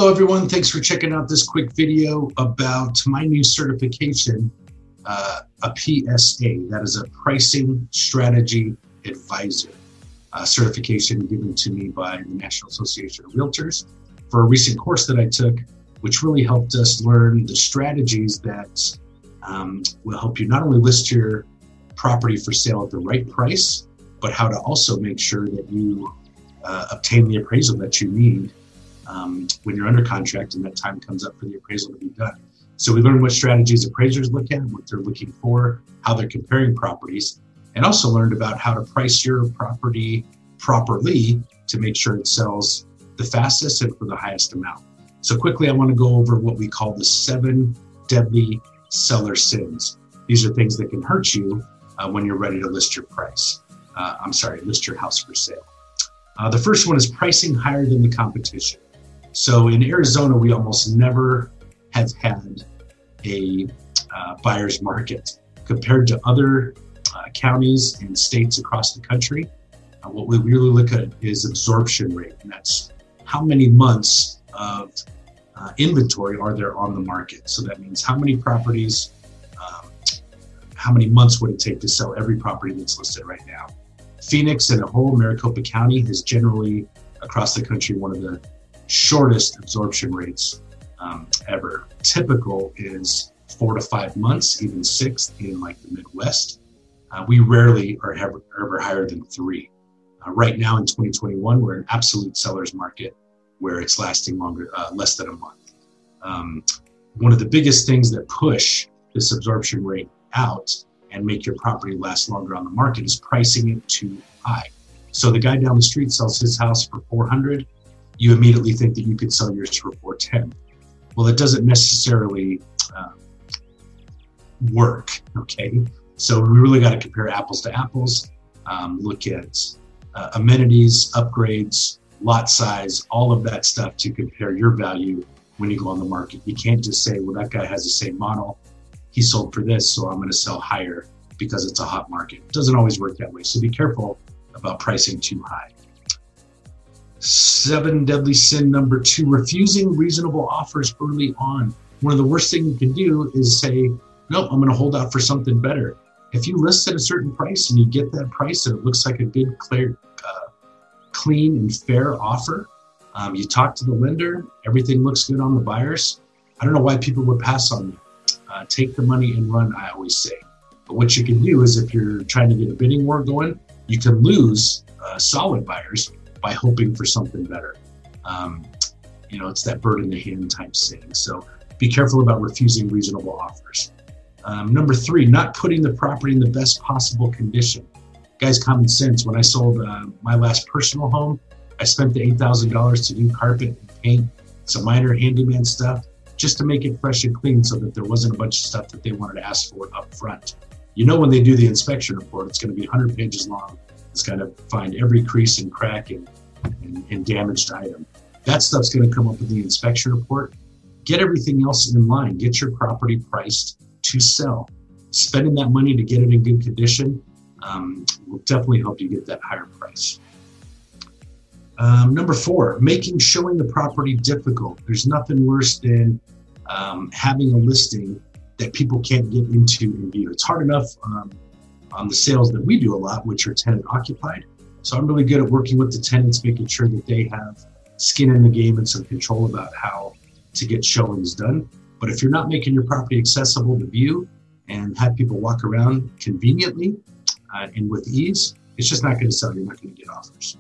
Hello everyone, thanks for checking out this quick video about my new certification, a PSA, that is a Pricing Strategy Advisor, certification given to me by the National Association of Realtors for a recent course that I took, which really helped us learn the strategies that will help you not only list your property for sale at the right price, but how to also make sure that you obtain the appraisal that you need when you're under contract and that time comes up for the appraisal to be done. So we learned what strategies appraisers look at, what they're looking for, how they're comparing properties, and also learned about how to price your property properly to make sure it sells the fastest and for the highest amount. So quickly, I want to go over what we call the 7 deadly seller sins. These are things that can hurt you when you're ready to list your list your house for sale. The first one is pricing higher than the competition. So in Arizona, we almost never have had a buyer's market. Compared to other counties and states across the country, what we really look at is absorption rate, and that's how many months of inventory are there on the market. So that means how many properties, how many months would it take to sell every property that's listed right now. Phoenix and the whole Maricopa County has generally, across the country, one of the shortest absorption rates ever. Typical is 4 to 5 months, even 6 in like the Midwest. We rarely are ever higher than 3. Right now in 2021, we're in absolute seller's market where it's lasting longer, less than a month. One of the biggest things that push this absorption rate out and make your property last longer on the market is pricing it too high. So the guy down the street sells his house for $400. You immediately think that you could sell yours for $410. Well, it doesn't necessarily work, okay? So we really got to compare apples to apples, look at amenities, upgrades, lot size, all of that stuff to compare your value when you go on the market. You can't just say, well, that guy has the same model. He sold for this, so I'm going to sell higher because it's a hot market. It doesn't always work that way. So be careful about pricing too high. 7 deadly sin number 2, refusing reasonable offers early on. One of the worst things you can do is say, nope, I'm going to hold out for something better. If you list at a certain price and you get that price and it looks like a good, clear, clean and fair offer, you talk to the lender, everything looks good on the buyers. I don't know why people would pass on you. Take the money and run, I always say. But what you can do is if you're trying to get a bidding war going, you can lose solid buyers by hoping for something better. It's that bird in the hand type saying. So be careful about refusing reasonable offers. Number 3, not putting the property in the best possible condition. Guys, common sense. When I sold my last personal home, I spent the $8,000 to do carpet and paint, some minor handyman stuff, just to make it fresh and clean so that there wasn't a bunch of stuff that they wanted to ask for up front. You know, when they do the inspection report, it's going to be 100 pages long. It's going to find every crease and crack and damaged item. That stuff's going to come up in the inspection report. Get everything else in line. Get your property priced to sell. Spending that money to get it in good condition will definitely help you get that higher price. Number 4, showing the property difficult. There's nothing worse than having a listing that people can't get into and view. It's hard enough on the sales that we do a lot, which are tenant occupied. So I'm really good at working with the tenants, making sure that they have skin in the game and some control about how to get showings done. But if you're not making your property accessible to view and have people walk around conveniently and with ease, it's just not going to sell. You're not going to get offers.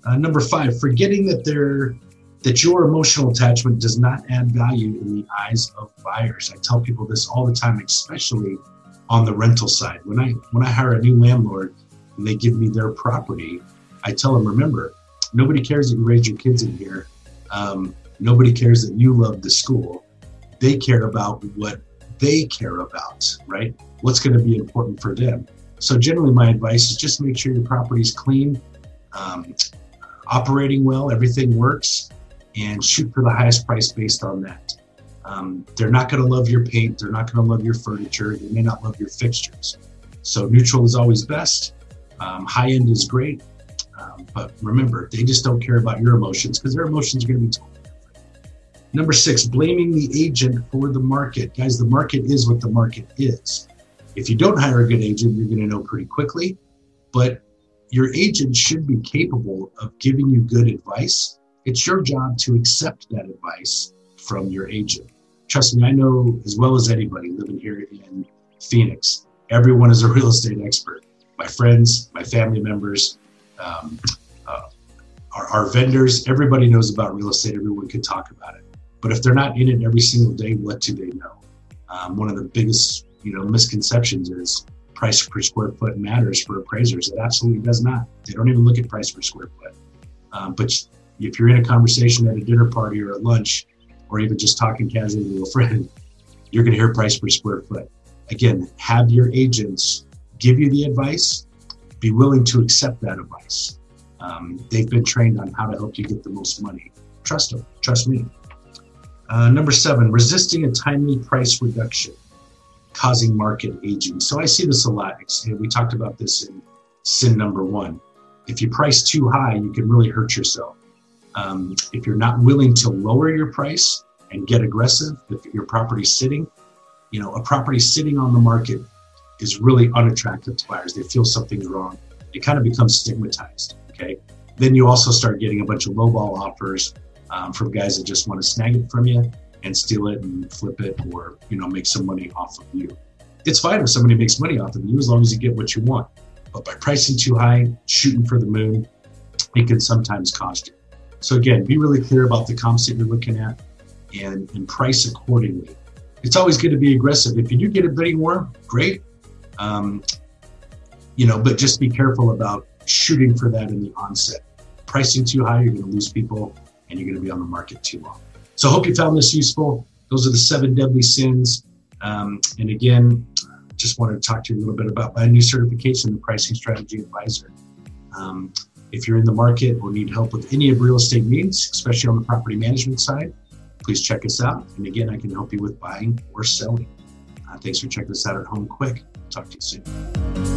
Number 5, forgetting that your emotional attachment does not add value in the eyes of buyers. I tell people this all the time, especially on the rental side. When I hire a new landlord and they give me their property, I tell them, remember, nobody cares that you raised your kids in here. Nobody cares that you love the school. They care about what they care about, right? What's going to be important for them. So generally my advice is just make sure your property's clean, operating well, everything works, and shoot for the highest price based on that. They're not going to love your paint. They're not going to love your furniture. They may not love your fixtures. So neutral is always best. High end is great. But remember, they just don't care about your emotions because their emotions are going to be totally different. Number 6, blaming the agent for the market. Guys, the market is what the market is. If you don't hire a good agent, you're going to know pretty quickly, but your agent should be capable of giving you good advice. It's your job to accept that advice from your agent. Trust me, I know as well as anybody living here in Phoenix, everyone is a real estate expert. My friends, my family members, our vendors, everybody knows about real estate. Everyone can talk about it. But if they're not in it every single day, what do they know? One of the biggest misconceptions is price per square foot matters for appraisers. It absolutely does not. They don't even look at price per square foot. But if you're in a conversation at a dinner party or at lunch, or even just talking casually to a friend, you're going to hear price per square foot. Again, have your agents give you the advice. Be willing to accept that advice. They've been trained on how to help you get the most money. Trust them. Trust me. Number 7, resisting a timely price reduction, causing market aging. So I see this a lot. We talked about this in sin number 1. If you price too high, you can really hurt yourself. If you're not willing to lower your price and get aggressive, if your property's sitting, a property sitting on the market is really unattractive to buyers. They feel something's wrong. It kind of becomes stigmatized, okay? Then you also start getting a bunch of lowball offers from guys that just want to snag it from you and steal it and flip it, or, make some money off of you. It's fine if somebody makes money off of you as long as you get what you want. But by pricing too high, shooting for the moon, it can sometimes cost you. So again, be really clear about the comps that you're looking at and price accordingly. It's always good to be aggressive. If you do get a bidding war, great. But just be careful about shooting for that in the onset. Pricing too high, you're going to lose people and you're going to be on the market too long. So I hope you found this useful. Those are the 7 deadly sins. And again, just wanted to talk to you a little bit about my new certification, the Pricing Strategy Advisor. If you're in the market or need help with any of real estate needs, especially on the property management side, please check us out. And again, I can help you with buying or selling. Thanks for checking us out at HomeQwik. Talk to you soon.